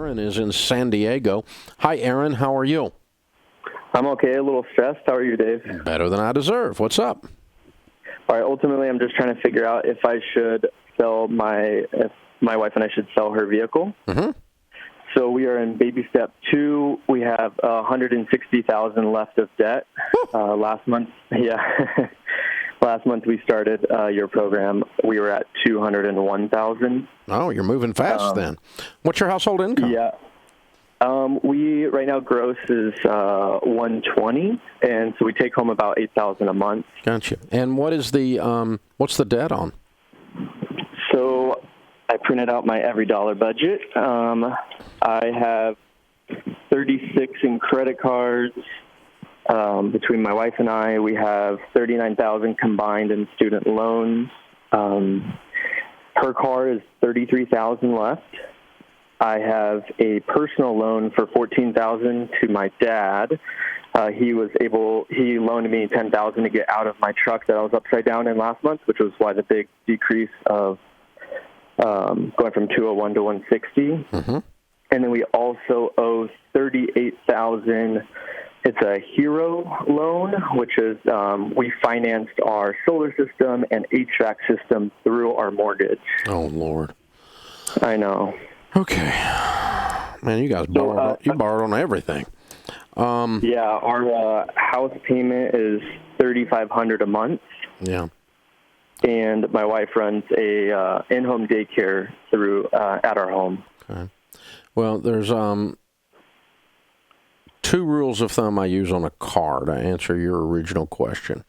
Aaron is in San Diego. Hi, Aaron. How are you? I'm okay. A little stressed. How are you, Dave? Better than I deserve. What's up? All right. Ultimately, I'm just trying to figure out if I should sell if my wife and I should sell her vehicle. Mm-hmm. So we are in baby step 2. We have $160,000 left of debt. Last month, last month we started your program. We were at $201,000. Oh, you're moving fast then. What's your household income? Yeah. We right now gross is $120, and so we take home about $8,000 a month. Gotcha. And what is what's the debt on? So I printed out my every dollar budget. I have 36 in credit cards. Between my wife and I, we have $39,000 combined in student loans. Her car is $33,000 left. I have a personal loan for $14,000 to my dad. He loaned me $10,000 to get out of my truck that I was upside down in last month, which was why the big decrease of going from 201 to 160. Mm-hmm. And then we also owe $38,000. It's a HERO loan, which is we financed our solar system and HVAC system through our mortgage. Oh, Lord. I know. Okay. Man, you guys borrowed on everything. Yeah, our house payment is $3,500 a month. Yeah. And my wife runs a in-home daycare at our home. Okay. Well, there's 2 rules of thumb I use on a car to answer your original question.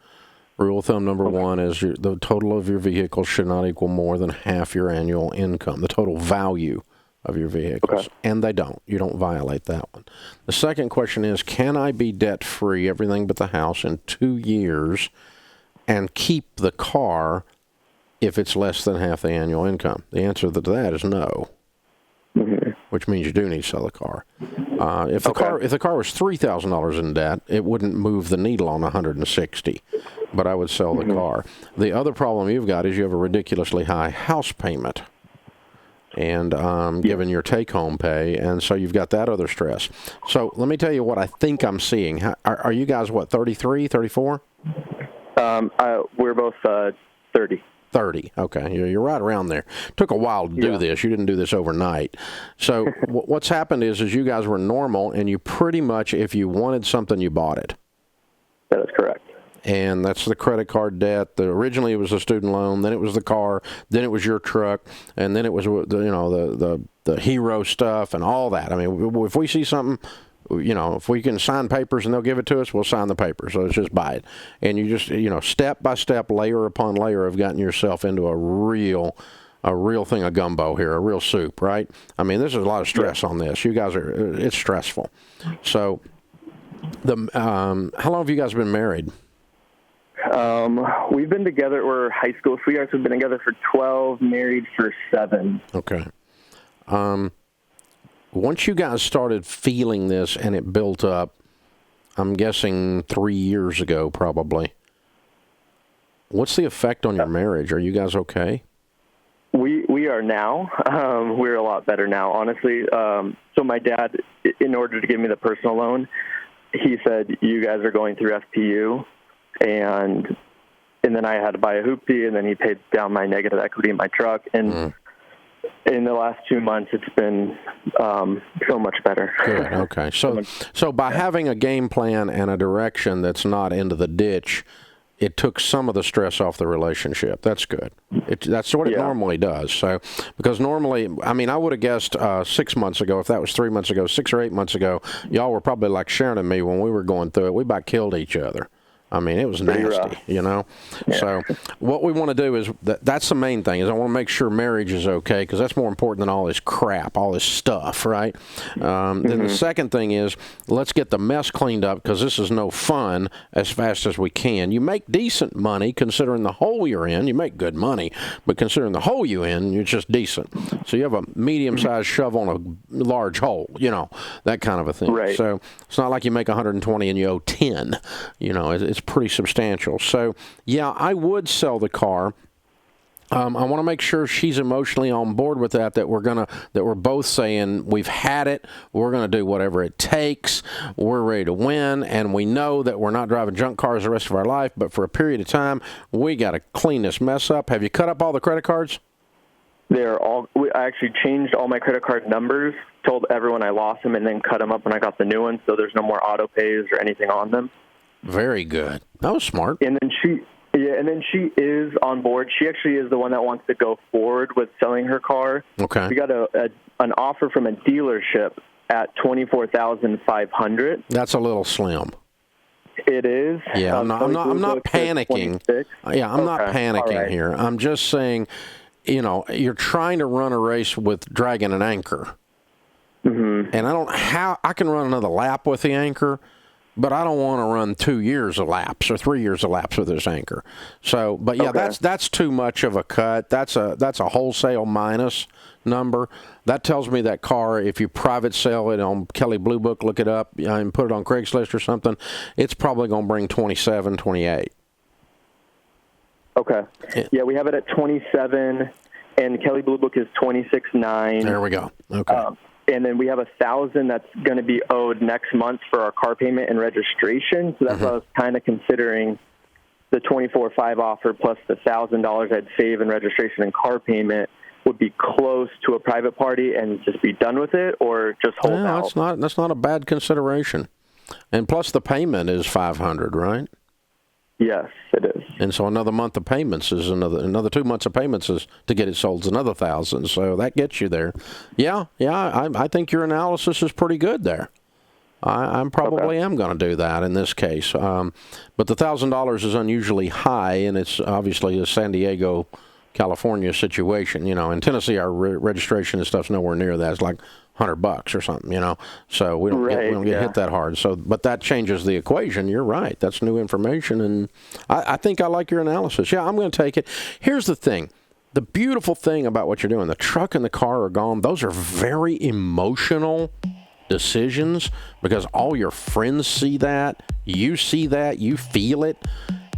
Rule of thumb number 1 is the total of your vehicle should not equal more than half your annual income, the total value of your vehicles. Okay. And they don't. You don't violate that one. The second question is, can I be debt-free, everything but the house, in 2 years and keep the car if it's less than half the annual income? The answer to that is no. Mm-hmm. Which means you do need to sell the car. If the car was $3,000 in debt, it wouldn't move the needle on 160, but I would sell the car. The other problem you've got is you have a ridiculously high house payment, and given your take-home pay, and so you've got that other stress. So let me tell you what I think I'm seeing. Are you guys, 33, 34? We're both 30. 30. Okay, you're right around there. Took a while to do this. You didn't do this overnight. So what's happened is you guys were normal, and you pretty much, if you wanted something, you bought it. That is correct. And that's the credit card debt. Originally, it was a student loan. Then it was the car. Then it was your truck. And then it was the HERO stuff and all that. I mean, if we see something, if we can sign papers and they'll give it to us, we'll sign the papers. So let's just buy it. And you just, step by step, layer upon layer, have gotten yourself into a real thing of gumbo here, a real soup, right? I mean, there's a lot of stress on this. You guys it's stressful. So, how long have you guys been married? We've been together, we're high school sweethearts. We've been together for 12, married for 7. Okay. Once you guys started feeling this and it built up, I'm guessing 3 years ago probably, what's the effect on your marriage? Are you guys okay? We are now. We're a lot better now, honestly. So my dad, in order to give me the personal loan, he said, you guys are going through FPU, and then I had to buy a hoopty, and then he paid down my negative equity in my truck, and in the last 2 months, it's been so much better. Good. Okay. So by having a game plan and a direction that's not into the ditch, it took some of the stress off the relationship. That's good. That's what it normally does. So, because normally, I mean, I would have guessed 6 months ago, if that was 3 months ago, 6 or 8 months ago, y'all were probably like Sharon and me when we were going through it. We about killed each other. I mean, it was nasty, Yeah. So what we want to do is, that's the main thing, is I want to make sure marriage is okay, because that's more important than all this crap, all this stuff, right? Then the second thing is, let's get the mess cleaned up, because this is no fun, as fast as we can. You make decent money, considering the hole you're in. You make good money, but considering the hole you're in, you're just decent. So you have a medium-sized shove on a large hole, that kind of a thing. Right. So it's not like you make 120 and you owe 10. It's pretty substantial. So, yeah, I would sell the car. I want to make sure she's emotionally on board with that we're both saying we've had it, we're going to do whatever it takes, we're ready to win, and we know that we're not driving junk cars the rest of our life, but for a period of time, we got to clean this mess up. Have you cut up all the credit cards? I actually changed all my credit card numbers, told everyone I lost them, and then cut them up when I got the new ones, so there's no more auto pays or anything on them. Very good. That was smart. And then she is on board. She actually is the one that wants to go forward with selling her car. Okay. We got an offer from a dealership at $24,500. That's a little slim. It is. Yeah, I'm not panicking. Yeah, I'm not panicking here. I'm just saying, you're trying to run a race with dragging an anchor. Mm-hmm. And I can run another lap with the anchor, but I don't want to run 2 years of laps or 3 years of laps with this anchor. So, but yeah, that's too much of a cut. That's a wholesale minus number. That tells me that car, if you private sell it on Kelley Blue Book, look it up and put it on Craigslist or something, it's probably going to bring 27, 28. Okay. Yeah, we have it at 27, and Kelley Blue Book is 26.9. There we go. Okay. And then we have $1,000 that's going to be owed next month for our car payment and registration. So that's what I was kind of considering, the $24,500 offer plus the $1,000 I'd save in registration and car payment would be close to a private party and just be done with it, or just hold out. That's not a bad consideration. And plus the payment is $500, right? Yes, it is. And so another month of payments is another 2 months of payments is to get it sold is another $1,000. So that gets you there. Yeah. I think your analysis is pretty good there. I probably am going to do that in this case. But the $1,000 is unusually high, and it's obviously a San Diego, California situation. In Tennessee, our registration and stuff's nowhere near that. It's like $100 or something, so we don't get hit that hard. So, but that changes the equation. You're right. That's new information, and I think I like your analysis. Yeah, I'm going to take it. Here's the thing. The beautiful thing about what you're doing, the truck and the car are gone. Those are very emotional decisions because all your friends see that, you feel it,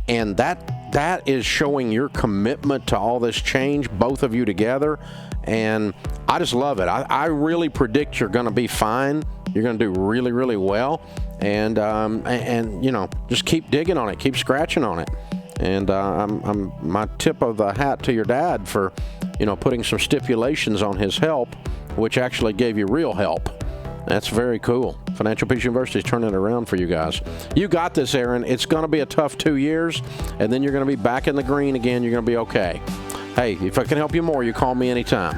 and that is showing your commitment to all this change, both of you together. And I just love it. I really predict you're going to be fine. You're going to do really, really well. And just keep digging on it. Keep scratching on it. And I'm my tip of the hat to your dad for, putting some stipulations on his help, which actually gave you real help. That's very cool. Financial Peace University is turning it around for you guys. You got this, Aaron. It's going to be a tough 2 years, and then you're going to be back in the green again. You're going to be okay. Hey, if I can help you more, you call me anytime.